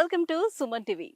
Welcome to Suman TV.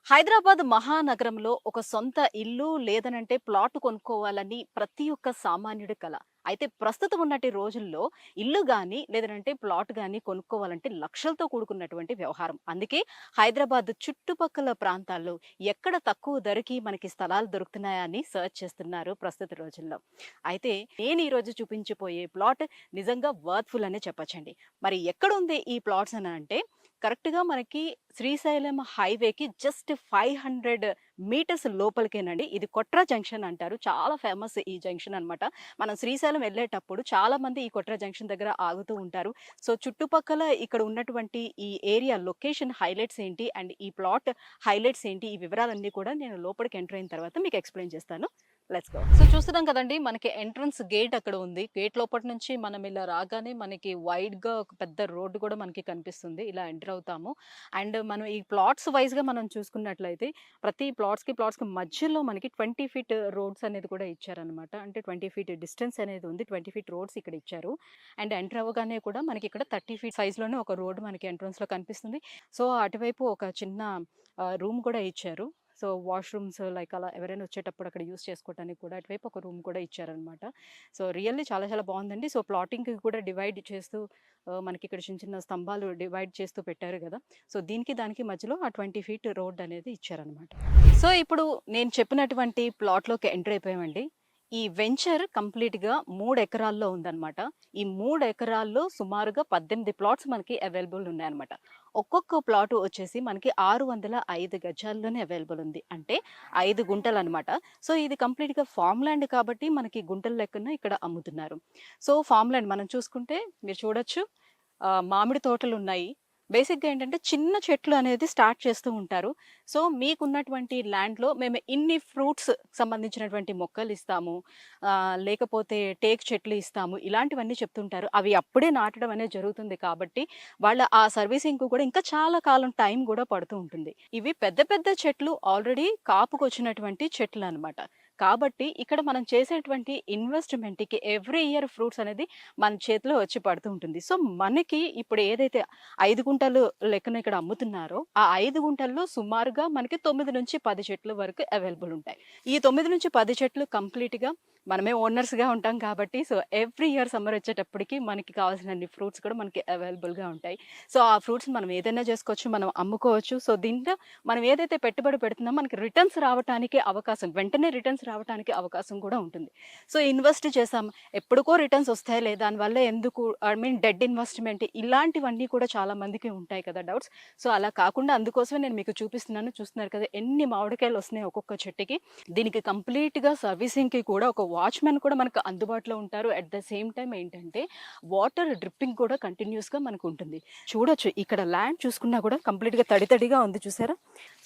Hyderabad మహానగరంలో ఒక సొంత ఇల్లు లేదనంటే ప్లాట్ కొనుక్కోవాలని ప్రతి ఒక్క సామాన్యుడి కల. అయితే ప్రస్తుతం ఉన్నటి రోజుల్లో ఇల్లు గాని లేదనంటే ప్లాట్ గాని కొనుక్కోవాలంటే లక్షలతో కూడుకున్నటువంటి వ్యవహారం. అందుకే హైదరాబాద్ చుట్టుపక్కల ప్రాంతాల్లో ఎక్కడ తక్కువ ధరకి మనకి స్థలాలు దొరుకుతున్నాయా అని సెర్చ్ చేస్తున్నారు ప్రస్తుత రోజుల్లో. అయితే నేను ఈరోజు చూపించిపోయే ప్లాట్ నిజంగా వర్త్ఫుల్ అనే చెప్పొచ్చండి. మరి ఎక్కడుంది ఈ ప్లాట్స్ అని అంటే కరెక్ట్‌గా మనకి శ్రీశైలం హైవేకి జస్ట్ 500 మీటర్స్ లోపలికేనండి. ఇది కొట్రా జంక్షన్ అంటారు. చాలా ఫేమస్ ఈ జంక్షన్ అనమాట. మనం శ్రీశైలం వెళ్ళేటప్పుడు చాలామంది ఈ కొట్రా జంక్షన్ దగ్గర ఆగుతూ ఉంటారు. సో, చుట్టుపక్కల ఇక్కడ ఉన్నటువంటి ఈ ఏరియా లొకేషన్ హైలైట్స్ ఏంటి అండ్ ఈ ప్లాట్ హైలైట్స్ ఏంటి ఈ వివరాలన్నీ కూడా నేను లోపలికి ఎంటర్ అయిన తర్వాత మీకు ఎక్స్‌ప్లెయిన్ చేస్తాను. Let's go. సో, చూస్తున్నాం కదండీ మనకి ఎంట్రన్స్ గేట్ అక్కడ ఉంది. గేట్ లోపటి నుంచి మనం ఇలా రాగానే మనకి వైడ్‌గా ఒక పెద్ద రోడ్డు కూడా మనకి కనిపిస్తుంది. ఇలా ఎంటర్ అవుతాము. అండ్ మనం ఈ ప్లాట్స్ వైస్‌గా మనం చూసుకున్నట్లయితే ప్రతి ప్లాట్స్‌కి మధ్యలో మనకి 20 ఫీట్ రోడ్స్ అనేది కూడా ఇచ్చారనమాట. అంటే 20 ఫీట్ డిస్టెన్స్ అనేది ఉంది. 20 ఫీట్ రోడ్స్ ఇక్కడ ఇచ్చారు. అండ్ ఎంటర్ అవ్వగానే కూడా మనకి ఇక్కడ 30 ఫీట్ సైజ్‌లోనే ఒక రోడ్ మనకి ఎంట్రన్స్‌లో కనిపిస్తుంది. సో, అటువైపు ఒక చిన్న రూమ్ కూడా ఇచ్చారు. సో, వాష్‌రూమ్స్ లైక్ అలా ఎవరైనా వచ్చేటప్పుడు అక్కడ యూజ్ చేసుకోవడానికి కూడా అటువైపు ఒక రూమ్ కూడా ఇచ్చారనమాట. సో, రియల్లీ చాలా చాలా బావుందండి. సో, ప్లాటింగ్‌కి కూడా డివైడ్ చేస్తూ మనకి ఇక్కడ చిన్న చిన్న స్తంభాలు డివైడ్ చేస్తూ పెట్టారు గదా! సో, దీనికి దానికి మధ్యలో ఆ 20 ఫీట్ రోడ్ అనేది ఇచ్చారనమాట. సో, ఇప్పుడు నేను చెప్పినటువంటి ప్లాట్‌లోకి ఎంటర్ అయిపోయామండి. ఈ వెంచర్ కంప్లీట్‌గా 3 ఎకరాల్లో ఉందనమాట. ఈ 3 ఎకరాల్లో సుమారుగా 18 ప్లాట్స్ మనకి అవైలబుల్ ఉన్నాయన్నమాట. ఒక్కొక్క ప్లాట్ వచ్చేసి మనకి 605 గజాల్లోనే అవైలబుల్ ఉంది. అంటే 5 గుంటలనమాట. సో, ఇది కంప్లీట్‌గా ఫార్మ్ ల్యాండ్ కాబట్టి మనకి గుంటల లెక్కన ఇక్కడ అమ్ముతున్నారు. సో, ఫార్మ్ ల్యాండ్ మనం చూసుకుంటే మీరు చూడొచ్చు మామిడి తోటలున్నాయి. బేసిక్‌గా ఏంటంటే చిన్న చెట్లు అనేది స్టార్ట్ చేస్తూ ఉంటారు. సో, మీకున్నటువంటి ల్యాండ్‌లో మేము ఇన్ని ఫ్రూట్స్ సంబంధించినటువంటి మొక్కలిస్తాము. లేకపోతే టేక్ చెట్లు ఇస్తాము. ఇలాంటివన్నీ చెప్తుంటారు. అవి అప్పుడే నాటడం అనేది జరుగుతుంది కాబట్టి వాళ్ళ ఆ సర్వీసింగ్‌కి కూడా ఇంకా చాలా కాలం టైం గూడా పడుతూ ఉంటుంది. ఇవి పెద్ద పెద్ద చెట్లు ఆల్రెడీ కాపుకొచ్చినటువంటి చెట్లనమాట. కాబట్టి ఇక్కడ మనం చేసేటువంటి ఇన్వెస్ట్‌మెంట్‌కి ఎవ్రీ ఇయర్ ఫ్రూట్స్ అనేది మన చేతిలో వచ్చి పడుతూ ఉంటుంది. సో, మనకి ఇప్పుడు ఏదైతే 5 గుంటలు లెక్కన ఇక్కడ అమ్ముతున్నారో, ఆ 5 గుంటల్లో సుమారుగా మనకి 9-10 చెట్ల వరకు అవైలబుల్ ఉంటాయి. ఈ 9-10 చెట్లు కంప్లీట్‌గా మనమే ఓనర్స్‌గా ఉంటాం కాబట్టి సో, ఎవ్రీ ఇయర్ సమ్మర్ వచ్చేటప్పటికి మనకి కావాల్సినన్ని ఫ్రూట్స్ కూడా మనకి అవైలబుల్‌గా ఉంటాయి. సో, ఆ ఫ్రూట్స్ మనం ఏదైనా చేసుకోవచ్చు, మనం అమ్ముకోవచ్చు. సో, దీంట్లో మనం ఏదైతే పెట్టుబడి పెడుతున్నామో మనకి రిటర్న్స్ రావటానికి అవకాశం వెంటనే రిటర్న్స్ రావటానికి అవకాశం కూడా ఉంటుంది. సో, ఇన్వెస్ట్ చేసాం ఎప్పటికో రిటర్న్స్ వస్తాయిలే దానివల్ల ఎందుకు డెడ్ ఇన్వెస్ట్‌మెంట్ ఇలాంటివన్నీ కూడా చాలా మందికి ఉంటాయి కదా డౌట్స్. సో, అలా కాకుండా అందుకోసమే నేను మీకు చూపిస్తున్నాను. చూస్తున్నారు కదా ఎన్ని మామిడికాయలు వస్తున్నాయి ఒక్కొక్క చెట్టుకి. దీనికి కంప్లీట్‌గా సర్వీసింగ్‌కి కూడా ఒక వాచ్‌మెన్ కూడా మనకు అందుబాటులో ఉంటారు. అట్ ద సేమ్ టైమ్ ఏంటంటే వాటర్ డ్రిప్పింగ్ కూడా కంటిన్యూస్‌గా మనకు ఉంటుంది. చూడొచ్చు ఇక్కడ ల్యాండ్ చూసుకున్నా కూడా కంప్లీట్‌గా తడి తడిగా ఉంది చూసారా?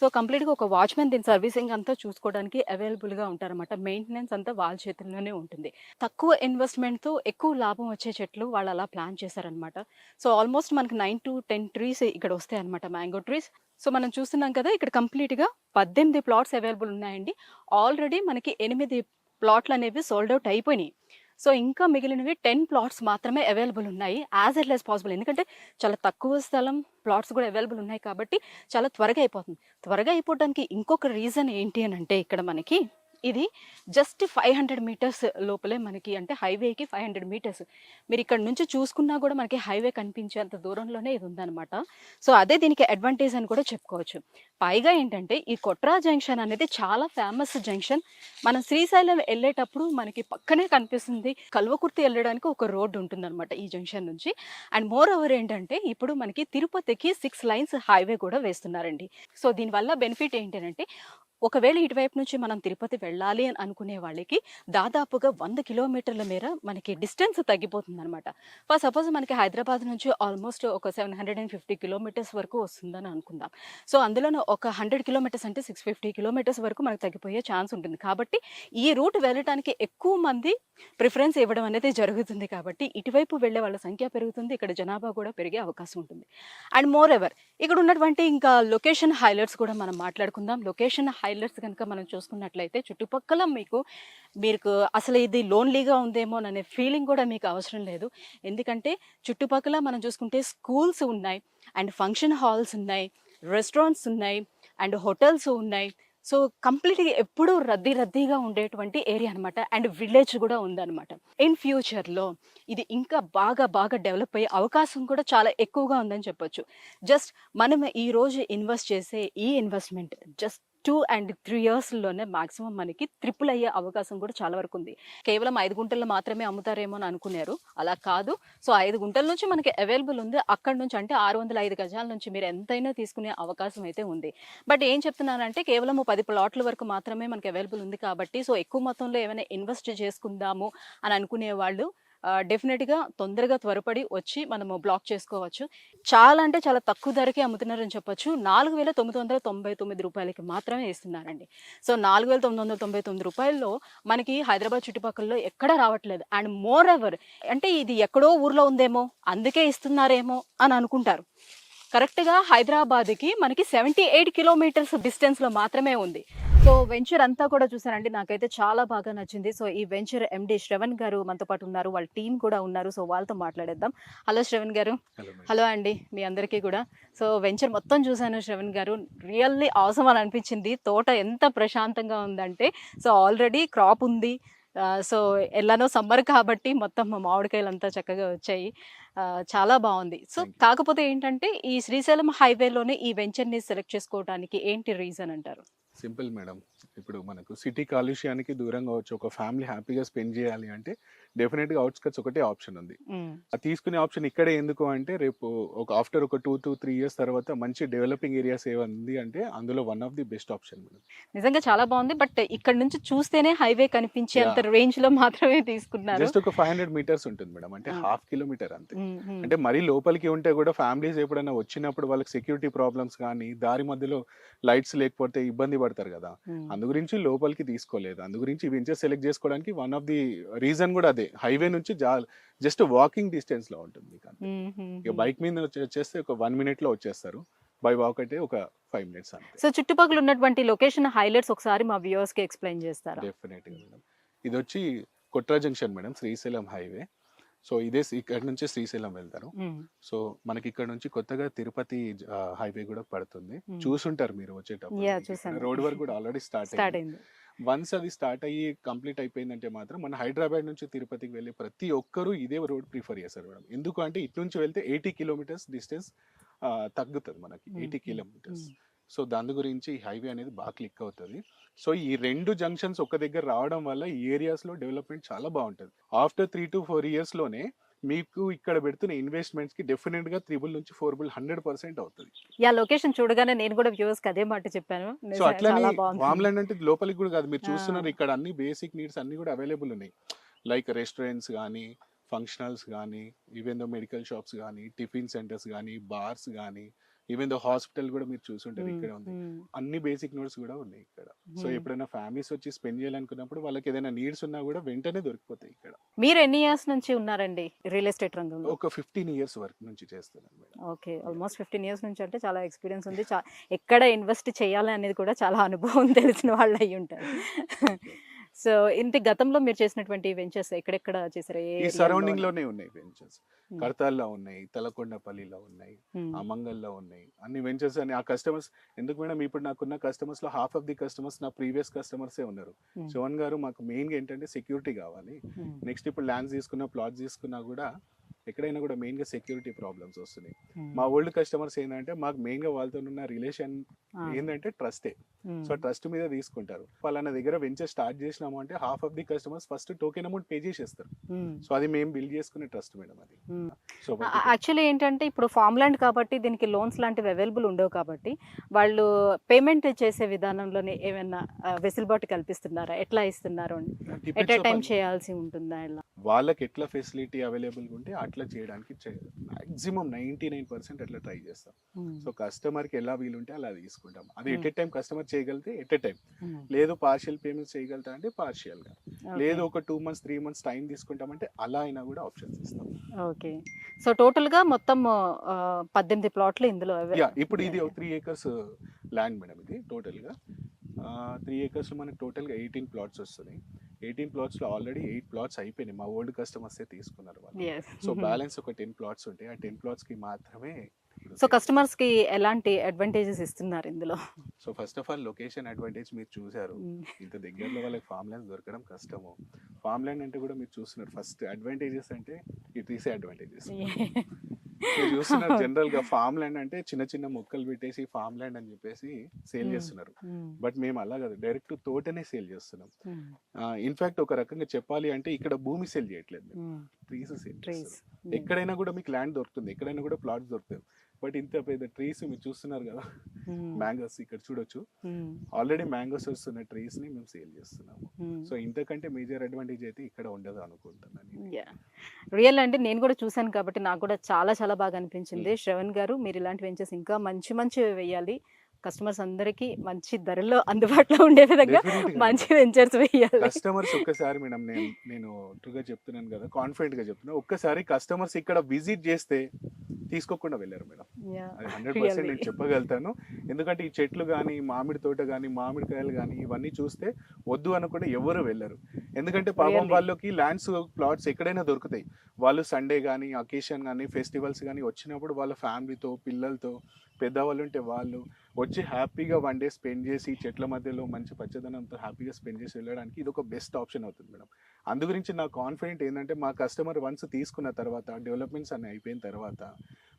సో, కంప్లీట్‌గా ఒక వాచ్‌మెన్ దీని సర్వీసింగ్ అంతా చూసుకోవడానికి అవైలబుల్‌గా ఉంటారన్నమాట. మెయింటెనెన్స్ అంతా వాళ్ళ చేతుల్లోనే ఉంటుంది. తక్కువ ఇన్వెస్ట్‌మెంట్‌తో ఎక్కువ లాభం వచ్చే చెట్లు వాళ్ళు అలా ప్లాన్ చేశారనమాట. సో, ఆల్మోస్ట్ మనకి 9-10 ట్రీస్ ఇక్కడ వస్తాయన్నమాట మ్యాంగో ట్రీస్. సో, మనం చూస్తున్నాం కదా ఇక్కడ కంప్లీట్‌గా 18 ప్లాట్స్ అవైలబుల్ ఉన్నాయండి. ఆల్రెడీ మనకి 8 ప్లాట్‌లనేవి సోల్డ్ ఔట్ అయిపోయినాయి. సో, ఇంకా మిగిలినవి 10 ప్లాట్స్ మాత్రమే అవైలబుల్ ఉన్నాయి. As early as possible. ఎందుకంటే చాలా తక్కువ స్థలం ప్లాట్స్ కూడా అవైలబుల్ ఉన్నాయి కాబట్టి చాలా త్వరగా అయిపోతుంది. త్వరగా అయిపోవడానికి ఇంకొక రీజన్ ఏంటి అనంటే ఇక్కడ మనకి ఇది జస్ట్ 500 మీటర్స్ లోపలే మనకి అంటే హైవేకి 500 మీటర్స్. మీరు ఇక్కడ నుంచి చూసుకున్నా కూడా మనకి హైవే కనిపించేంత దూరంలోనే ఇది ఉందన్నమాట. సో, అదే దీనికి అడ్వాంటేజ్ అని కూడా చెప్పుకోవచ్చు. పైగా ఏంటంటే ఈ కొట్రా జంక్షన్ అనేది చాలా ఫేమస్ జంక్షన్. మనం శ్రీశైలం వెళ్ళేటప్పుడు మనకి పక్కనే కనిపిస్తుంది. కల్వకుర్తి వెళ్ళడానికి ఒక రోడ్డు ఉంటుందన్నమాట ఈ జంక్షన్ నుంచి. అండ్ మోర్ ఓవర్ ఏంటంటే ఇప్పుడు మనకి తిరుపతికి 6 లైన్స్ హైవే కూడా వేస్తున్నారండి. సో, దీనివల్ల బెనిఫిట్ ఏంటంటే ఒకవేళ ఇటువైపు నుంచి మనం తిరుపతి వెళ్ళాలి అని అనుకునే వాళ్ళకి దాదాపుగా 100 కిలోమీటర్ల మేర మనకి డిస్టెన్స్ తగ్గిపోతుందనమాట. ఫర్ సపోజ్ మనకి హైదరాబాద్ నుంచి ఆల్మోస్ట్ ఒక 750 కిలోమీటర్స్ వరకు వస్తుందని అనుకుందాం. సో, అందులోనే ఒక 100 కిలోమీటర్స్ అంటే 650 కిలోమీటర్స్ వరకు మనకు తగ్గిపోయే ఛాన్స్ ఉంటుంది. కాబట్టి ఈ రూట్ వెళ్ళటానికి ఎక్కువ మంది ప్రిఫరెన్స్ ఇవ్వడం అనేది జరుగుతుంది కాబట్టి ఇటువైపు వెళ్ళే వాళ్ళ సంఖ్య పెరుగుతుంది. ఇక్కడ జనాభా కూడా పెరిగే అవకాశం ఉంటుంది. అండ్ మోర్ ఎవర్ ఇక్కడ ఉన్నటువంటి ఇంకా లొకేషన్ హైలైట్స్ కూడా మనం మాట్లాడుకుందాం. లొకేషన్ హైలైట్స్ కనుక మనం చూసుకున్నట్లయితే చుట్టుపక్కల మీకు అసలు ఇది లోన్లీగా ఉందేమో అనే ఫీలింగ్ కూడా మీకు అవసరం లేదు. ఎందుకంటే చుట్టుపక్కల మనం చూసుకుంటే స్కూల్స్ ఉన్నాయి అండ్ ఫంక్షన్ హాల్స్ ఉన్నాయి. రెస్టారెంట్స్ ఉన్నాయి అండ్ హోటల్స్ ఉన్నాయి. సో కంప్లీట్‌గా ఎప్పుడూ రద్దీగా ఉండేటువంటి ఏరియా అనమాట. అండ్ విలేజ్ గూడా ఉందనమాట. ఇన్ ఫ్యూచర్‌లో ఇది ఇంకా బాగా డెవలప్ అయ్యే అవకాశం కూడా చాలా ఎక్కువగా ఉందని చెప్పొచ్చు. జస్ట్ మనం ఈరోజు ఇన్వెస్ట్ చేసే ఈ ఇన్వెస్ట్‌మెంట్ జస్ట్ 2 అండ్ 3 ఇయర్స్‌లోనే మాక్సిమం మనకి ట్రిపుల్ అయ్యే అవకాశం కూడా చాలా వరకుంది. కేవలం 5 గుంటల్లో మాత్రమే అమ్ముతారేమో అని అనుకున్నారు. అలా కాదు. సో 5 గుంటల నుంచి మనకి అవైలబుల్ ఉంది. అక్కడి నుంచి అంటే 605 గజాల నుంచి మీరు ఎంతైనా తీసుకునే అవకాశం అయితే ఉంది. బట్ ఏం చెప్తున్నానంటే కేవలం 10 ప్లాట్ల వరకు మాత్రమే మనకి అవైలబుల్ ఉంది కాబట్టి సో ఎక్కువ మొత్తంలో ఏమైనా ఇన్వెస్ట్ చేసుకుందాము అని అనుకునే వాళ్ళు డెఫినిట్‌గా తొందరగా త్వరపడి వచ్చి మనము బ్లాక్ చేసుకోవచ్చు. చాలా అంటే చాలా తక్కువ ధరకే అమ్ముతున్నారని చెప్పొచ్చు. రూ. 4,999కి మాత్రమే ఇస్తున్నారండి. సో రూ. 4,999లో మనకి హైదరాబాద్ చుట్టుపక్కలలో ఎక్కడా రావట్లేదు. అండ్ మోర్ ఎవర్ అంటే ఇది ఎక్కడో ఊర్లో ఉందేమో, అందుకే ఇస్తున్నారేమో అని అనుకుంటారు. కరెక్ట్‌గా హైదరాబాద్‌కి మనకి 78 కిలోమీటర్స్ డిస్టెన్స్‌లో మాత్రమే ఉంది. సో వెంచర్ అంతా కూడా చూసానండి. నాకైతే చాలా బాగా నచ్చింది. సో ఈ వెంచర్ ఎండీ శ్రవణ్ గారు మనతో పాటు ఉన్నారు. వాళ్ళ టీమ్ కూడా ఉన్నారు. సో వాళ్ళతో మాట్లాడేద్దాం. హలో శ్రవణ్ గారు. Hello madam. హలో అండి. మీ అందరికీ కూడా. సో వెంచర్ మొత్తం చూసాను శ్రవణ్ గారు. రియల్లీ ఆసమ్ అని అనిపించింది. తోట ఎంత ప్రశాంతంగా ఉందంటే సో ఆల్రెడీ క్రాప్ ఉంది. సో ఎలానో సమ్మర్ కాబట్టి మొత్తం మామిడికాయలంతా చక్కగా వచ్చాయి. చాలా బావుంది. So thank you. కాకపోతే ఏంటంటే ఈ శ్రీశైలం హైవేలోనే ఈ వెంచర్‌ని సెలెక్ట్ చేసుకోవడానికి ఏంటి రీజన్ అంటారు? Simple madam. ఇప్పుడు మనకు సిటీ కాలుష్యానికి దూరంగా వచ్చి ఒక ఫ్యామిలీ హ్యాపీగా స్పెండ్ చేయాలి అంటే డెఫినెట్‌గా ఔట్‌స్కట్స్ ఒకటే ఆప్షన్ ఉంది. హ్మ్. అది తీసుకునే ఆప్షన్ ఇక్కడే ఎందుకు అంటే రేపు ఆఫ్టర్ ఒక 2-3 ఇయర్స్ తర్వాత మంచి డెవలపింగ్ ఏరియాస్ ఏముంది అంటే అందులో one of the best option madam. నిజంగా చాలా బావుంది. బట్ ఇక్కడ నుంచి చూస్తేనే హైవే కనిపించేంత యాహ్! రేంజ్‌లో మాత్రమే తీసుకున్నారు. జస్ట్ ఒక 500 మీటర్స్ ఉంటుంది మేడం. అంటే ఆ! హాఫ్ కిలోమీటర్ అంతే. హ్మ్. అంటే మరీ లోపలికి ఉంటే కూడా ఫ్యామిలీస్ ఎప్పుడైనా వచ్చినప్పుడు వాళ్ళకి సెక్యూరిటీ ప్రాబ్లమ్స్ కానీ, దారి మధ్యలో లైట్స్ లేకపోతే ఇబ్బంది పడతారు కదా! హ్మ్. అందు గురించి లోపలికి తీసుకోలేదు. అందు గురించి ఈ వెంచర్ సెలెక్ట్ చేసుకోవడానికి వన్ ఆఫ్ ది రీజన్ కూడా అదే. హైవే నుంచి జస్ట్ వాకింగ్ డిస్టెన్స్‌లో ఉంటుంది మీకంతే. ఇక బైక్ మీద వచ్చేస్తే ఒక 1 మినిట్‌లో వచ్చేస్తారు. బై వాక్ అయితే ఒక 5 మినిట్స్ అంతే. సో చుట్టుపక్కల ఉన్నటువంటి లొకేషన్ హైలైట్స్ ఒకసారి మా వ్యూవర్స్‌కి ఎక్స్‌ప్లెయిన్ చేస్తారా? డెఫినెట్‌గా మేడం. ఇదొచ్చి కొట్రా junction madam. Srisailam highway. So ఇదే ఇక్కడి నుంచే శ్రీశైలం వెళ్తారు. హ్మ్. సో మనకి ఇక్కడ నుంచి కొత్తగా తిరుపతి హైవే కూడా పడుతుంది. హ్మ్. చూసుంటారు మీరు వచ్చేటప్పుడు. యాహ్! మీకు ఇక్కడ చూసాను. రోడ్ వర్క్ కూడా ఆల్రెడీ స్టార్ట్ స్టార్ట్ అయింది. అయింది. వన్స్ అది స్టార్ట్ అయ్యి కంప్లీట్ అయిపోయిందంటే మాత్రం మన హైదరాబాద్ నుంచి తిరుపతికి వెళ్ళే ప్రతి ఒక్కరు ఇదే రోడ్ ప్రిఫర్ చేస్తారు మేడం. ఎందుకు అంటే ఇటు నుంచి వెళ్తే 80 కిలోమీటర్స్ డిస్టెన్స్ తగ్గుతుంది మనకి. హ్మ్. 80 హ్మ్. కిలోమీటర్స్. హ్మ్. సో దాని గురించి హైవే అనేది బాగా క్లిక్ అవుతది. సో ఈ 2 జంక్షన్స్ ఒక దగ్గర రావడం వల్ల ఈ ఏరియాస్‌లో డెవలప్‌మెంట్ చాలా బావుంటది. ఆఫ్టర్ 3-4 ఇయర్స్‌లోనే మీకు ఇక్కడ పెడుతున్న ఇన్వెస్ట్‌మెంట్స్‌కి డెఫినిట్‌గా 3-4 100% అవుతది. యాహ్! లొకేషన్ చూడగానే నేను కూడా వ్యూవర్స్‌కి అదే మాట చెప్పాను. సో అట్లని చాలా బావుంది. ఫార్మ్‌ల్యాండ్ అంటే లోపలికి కూడా కాదు. మీరు ఆ! చూస్తున్నారు ఇక్కడ అన్ని బేసిక్ నీడ్స్ అన్నీ కూడా అవైలబుల్ ఉన్నాయి. లైక్ రెస్టారెంట్స్ గానీ, ఫంక్షనల్స్ గానీ, ఈవెన్ దో మెడికల్ షాప్స్ గానీ, టిఫిన్ సెంటర్స్ గానీ, బార్స్ గానీ, ఈవెన్ దో హాస్పిటల్ కూడా మీరు చూసుంటారు హ్మ్. ఇక్కడే ఉంది. హ్మ్. అన్ని బేసిక్ నీడ్స్ కూడా ఉన్నాయి ఇక్కడ. సో హ్మ్. ఎప్పుడైనా ఫ్యామిలీస్ వచ్చి స్పెండ్ చేయాలనుకున్నప్పుడు వాళ్ళకి ఏదైనా నీడ్స్ ఉన్నా కూడా వెంటనే దొరికిపోతాయి ఇక్కడ. మీరు ఎన్ని ఇయర్స్ నుంచి ఉన్నారండి రియల్ ఎస్టేట్ రంగంలో? ఒక 15 ఇయర్స్ వరకు నుంచి చేస్తున్నాను madam. Okay. Yeah! Almost 15 years నుంచి అంటే చాలా ఎక్స్‌పీరియన్స్ ఉంది. ఎక్కడ ఇన్వెస్ట్ చేయాలి అనేది కూడా చాలా అనుభవం తెలిసిన వాళ్ళు అయ్యుంటారు. Thank you. సో ఇంటి గతంలో మీరు చేసినటువంటి వెంచర్స్ ఎక్కడెక్కడ చేశారు? ఏ ఈ ఏరియాల్లో అని? సరౌండింగ్‌లోనే ఉన్నాయి వెంచర్స్. హ్మ్. కడతాల్‌లో ఉన్నాయి, తలకొండపల్లిలో ఉన్నాయి, హ్మ్. అమంగల్‌లో ఉన్నాయి. అన్ని వెంచర్స్ అని ఆ కస్టమర్స్ ఎందుకు మేడం ఇప్పుడు నాకున్న కస్టమర్స్‌లో హాఫ్ ఆఫ్ ది కస్టమర్స్ నా ప్రీవియస్ కస్టమర్సే ఉన్నారు. హ్మ్. శివన్ గారు మాకు మెయిన్‌గా ఏంటంటే సెక్యూరిటీ కావాలి. హ్మ్. నెక్స్ట్ ఇప్పుడు ల్యాండ్స్ తీసుకున్న, ప్లాట్స్ తీసుకున్నా కూడా ఎక్కడైనా కూడా మెయిన్‌గా సెక్యూరిటీ ప్రాబ్లమ్స్ వస్తున్నాయి. హ్మ్. మా ఓల్డ్ కస్టమర్స్ ఏందంటే మాకు మెయిన్‌గా వాళ్ళతోనున్న రిలేషన్ ఆ! ఏందంటే ట్రస్టే. హ్మ్. సో ట్రస్ట్ మీద తీసుకుంటారు. పలానా దగ్గర వెంచర్ స్టార్ట్ చేసినాము అంటే half of the customers first token amount pay చేసేస్తారు. హ్మ్. సో అది మేము బిల్డ్ చేసుకునే ట్రస్ట్ మేడం అది. హ్మ్. సో పర్టిక్యులర్ యాక్చువల్లీ ఏంటంటే ఇప్పుడు ఫార్మ్ ల్యాండ్ కాబట్టి దీనికి లోన్స్ లాంటివి అవైలబుల్ ఉండవు కాబట్టి వాళ్ళు పేమెంట్ చేసే విధానంలోనే ఏమైనా వెసులుబాటు కల్పిస్తున్నారా? ఎట్లా ఇస్తున్నారు? At a depends time upon చేయాల్సి ఉంటుందా ఇలా? వాళ్ళకి ఎట్లా ఫెసిలిటీ అవైలబుల్గా ఉంటే అట్లా చేయడానికి మాక్సిమం 99% అట్లా ట్రై చేస్తాం. హ్మ్. సో కస్టమర్కి ఎలా వీలుంటే అలా తీసుకుంటాం. అది ఎట్ హ్మ్. ఎ టైం కస్టమర్ చేయగలిగితే ఎట్ ఎ టైం, హ్మ్. లేదు పార్షియల్ పేమెంట్స్ చేయగలుగుతా అంటే పార్షియల్గా, ఓకే. లేదు ఒక 2 మంత్స్ 3 మంత్స్ టైం తీసుకుంటామంటే అలా అయినా కూడా ఆప్షన్స్ ఇస్తాం. ఓకే. సో టోటల్‌గా మొత్తం 18 ప్లాట్లు ఇందులో ఇప్పుడు ఇది ఒక 3 ఏకర్స్ ల్యాండ్ మేడం ఇది టోటల్గా. 3 ఏకర్స్లో మనకి టోటల్గా 18 ప్లాట్స్ వస్తుంది. 18 ప్లాట్స్లో ఆల్రెడీ 8 ప్లాట్స్ అయిపోయినాయి. మా ఓల్డ్ కస్టమర్సే తీసుకున్నారు వాళ్ళు. యెస్. సో బ్యాలెన్స్ ఒక 10 ప్లాట్స్ ఉంటాయి. ఆ 10 ప్లాట్స్కి మాత్రమే సో కస్టమర్స్ కి ఎలాంటి అడ్వాంటేజెస్ ఇస్తున్నారు ఇందులో? So first of all location advantage మీరు చూసారు. మ్మ్. ఇంత దగ్గరలో వాళ్ళకి ఫామ్ ల్యాండ్ దొరకడం కష్టము. ఫామ్ ల్యాండ్ అంటే కూడా మీరు చూస్తున్నారు, ఫస్ట్ అడ్వాంటేజెస్ అంటే ఇటు తీసే అడ్వాంటేజెస్ మీరు చూస్తున్నారు. జనరల్ గా ఫామ్ ల్యాండ్ అంటే చిన్న చిన్న మొక్కలు పెట్టేసి ఫామ్ ల్యాండ్ అని చెప్పేసి సేల్ మ్మ్. చేస్తున్నారు. మ్మ్. బట్ మేము అలా కాదు, డైరెక్ట్ తోటనే సేల్ చేస్తున్నాం. మ్మ్. ఇన్ఫాక్ట్ ఒక రకంగా చెప్పాలి అంటే ఇక్కడ భూమి సేల్ చేయట్లేదు, మేము మ్మ్. Trees sale trees. చేస్తున్నాం. ఎక్కడైనా కూడా మీకు ల్యాండ్ దొరుకుతుంది, ఎక్కడైనా కూడా ప్లాట్స్ దొరుకుతాయి. బట్ ఇంత పెద్ద ట్రీస్ మీరు చూస్తున్నారు కదా, మ్యాంగోస్ ఇక్కడ చూడొచ్చు, ఆల్రెడీ మ్యాంగోస్ వస్తున్న ట్రీస్ ని మేము సేల్ చేస్తున్నాము. సో ఇంతకంటే మేజర్ అడ్వాంటేజ్ అయితే ఇక్కడ ఉండదు అనుకుంటున్నాను. రియల్ అండి, నేను కూడా చూశాను కాబట్టి నాకు కూడా చాలా చాలా బాగా అనిపించింది. శ్రవణ్ గారు, మీరు ఇలాంటి వెంచర్స్ ఇంకా మంచి మంచి వేయాలి, కస్టమర్స్ అందరికీ మంచి ధరల్లో అందుబాటులో ఉండే విధంగా మంచి వెంచర్స్ వేయాలి. కస్టమర్స్ ఒక్కసారి మేడం, నేను ట్రూగా చెప్తున్నాను కదా, కాన్ఫిడెంట్ గా చెప్తున్నా, ఒక్కసారి కస్టమర్స్ ఇక్కడ విజిట్ చేస్తే తీసుకోకుండా వెళ్ళారు మేడం. అది 100% నేను చెప్పగలుగుతాను. ఎందుకంటే ఈ చెట్లు కానీ, మామిడి తోట కానీ, మామిడికాయలు కానీ ఇవన్నీ చూస్తే వద్దు అనుకుంటే ఎవరు వెళ్ళరు. ఎందుకంటే పాపం వాళ్ళకి ల్యాండ్స్, ప్లాట్స్ ఎక్కడైనా దొరుకుతాయి. వాళ్ళు సండే కానీ, అకేషన్ కానీ, ఫెస్టివల్స్ కానీ వచ్చినప్పుడు వాళ్ళ ఫ్యామిలీతో, పిల్లలతో, పెద్దవాళ్ళు ఉంటే వాళ్ళు వచ్చి హ్యాపీగా వన్ డే స్పెండ్ చేసి చెట్ల మధ్యలో మంచి పచ్చదనంతో హ్యాపీగా స్పెండ్ చేసి వెళ్ళడానికి ఇది ఒక బెస్ట్ ఆప్షన్ అవుతుంది మేడం. అందు గురించి నా కాన్ఫిడెంట్ ఏంటంటే, మా కస్టమర్ వన్స్ తీసుకున్న తర్వాత, డెవలప్మెంట్స్ అన్ని అయిపోయిన తర్వాత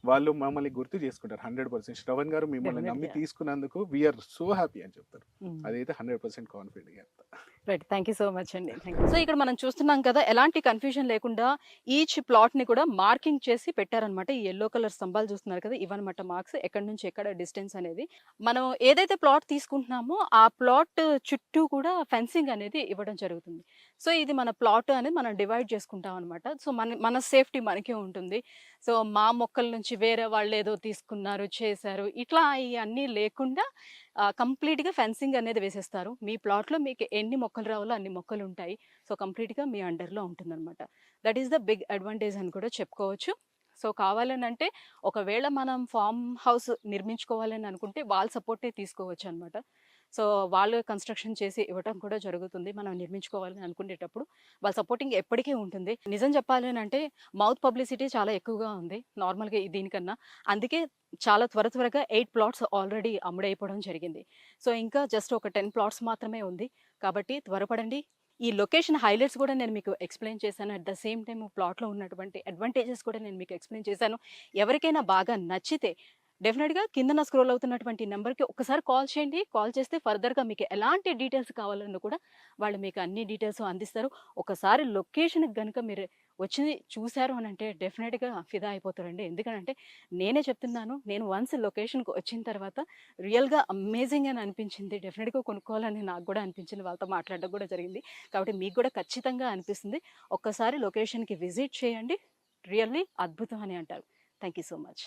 వాళ్ళు మమ్మల్ని గుర్తు చేసుకుంటారు 100%. శ్రవణ్ గారు మిమ్మల్ని నమ్మి తీసుకున్నందుకు వీఆర్ సో హ్యాపీ అని చెప్తారు. అదైతే 100% కాన్ఫిడెంట్ గా చెప్తా. Right, thank you so much అండి. సో ఇక్కడ మనం చూస్తున్నాం కదా, ఎలాంటి కన్ఫ్యూజన్ లేకుండా ఈచ్ ప్లాట్ ని కూడా మార్కింగ్ చేసి పెట్టారనమాట. ఈ ఎల్లో కలర్ స్తంభాలు చూస్తున్నారు కదా, ఇవన్నమాట మార్క్స్, ఎక్కడి నుంచి ఎక్కడ డిస్టెన్స్ అనేది. మనం ఏదైతే ప్లాట్ తీసుకుంటున్నామో ఆ ప్లాట్ చుట్టూ కూడా ఫెన్సింగ్ అనేది ఇవ్వడం జరుగుతుంది. సో ఇది మన ప్లాట్ అనేది మనం డివైడ్ చేసుకుంటాం అనమాట. సో మన సేఫ్టీ మనకే ఉంటుంది. సో మా మొక్కల నుంచి వేరే వాళ్ళు ఏదో తీసుకున్నారు, చేశారు, ఇట్లా ఇవన్నీ లేకుండా కంప్లీట్గా ఫెన్సింగ్ అనేది వేసేస్తారు. మీ ప్లాట్లో మీకు ఎన్ని మొక్కలు రావాలో అన్ని మొక్కలు ఉంటాయి. సో కంప్లీట్గా మీ అండర్లో ఉంటుందన్నమాట. That is the big advantage అని కూడా చెప్పుకోవచ్చు. సో కావాలని అంటే ఒకవేళ మనం ఫామ్ హౌస్ నిర్మించుకోవాలని అనుకుంటే వాళ్ళ సపోర్టే తీసుకోవచ్చు అనమాట. సో వాళ్ళు కన్స్ట్రక్షన్ చేసి ఇవ్వటం కూడా జరుగుతుంది. మనం నిర్మించుకోవాలని అనుకునేటప్పుడు వాళ్ళ సపోర్టింగ్ ఎప్పటికీ ఉంటుంది. నిజం చెప్పాలి అంటే మౌత్ పబ్లిసిటీ చాలా ఎక్కువగా ఉంది నార్మల్గా దీనికన్నా. అందుకే చాలా త్వరగా 8 ప్లాట్స్ ఆల్రెడీ అమ్ముడైపోవడం జరిగింది. సో ఇంకా జస్ట్ ఒక 10 ప్లాట్స్ మాత్రమే ఉంది. కాబట్టి త్వరపడండి. ఈ లొకేషన్ హైలైట్స్ కూడా నేను మీకు ఎక్స్ప్లెయిన్ చేశాను. అట్ ద సేమ్ టైం ప్లాట్లో ఉన్నటువంటి అడ్వాంటేజెస్ కూడా నేను మీకు ఎక్స్ప్లెయిన్ చేశాను. ఎవరికైనా బాగా నచ్చితే డెఫినెట్గా కిందన స్క్రోల్ అవుతున్నటువంటి నెంబర్కి ఒకసారి కాల్ చేయండి. కాల్ చేస్తే ఫర్దర్గా మీకు ఎలాంటి డీటెయిల్స్ కావాలన్నా కూడా వాళ్ళు మీకు అన్ని డీటెయిల్స్ అందిస్తారు. ఒకసారి లొకేషన్కి కనుక మీరు వచ్చి చూశారు అని అంటే డెఫినెట్గా ఫిదా అయిపోతారండి. ఎందుకంటే నేనే చెప్తున్నాను, నేను వన్స్ లొకేషన్కి వచ్చిన తర్వాత రియల్గా అమేజింగ్ అని అనిపించింది. డెఫినెట్గా కొనుక్కోవాలని నాకు కూడా అనిపించింది, వాళ్ళతో మాట్లాడడం కూడా జరిగింది. కాబట్టి మీకు కూడా ఖచ్చితంగా అనిపిస్తుంది. ఒక్కసారి లొకేషన్కి విజిట్ చేయండి, రియల్లీ అద్భుతం అని అంటారు. Thank you so much.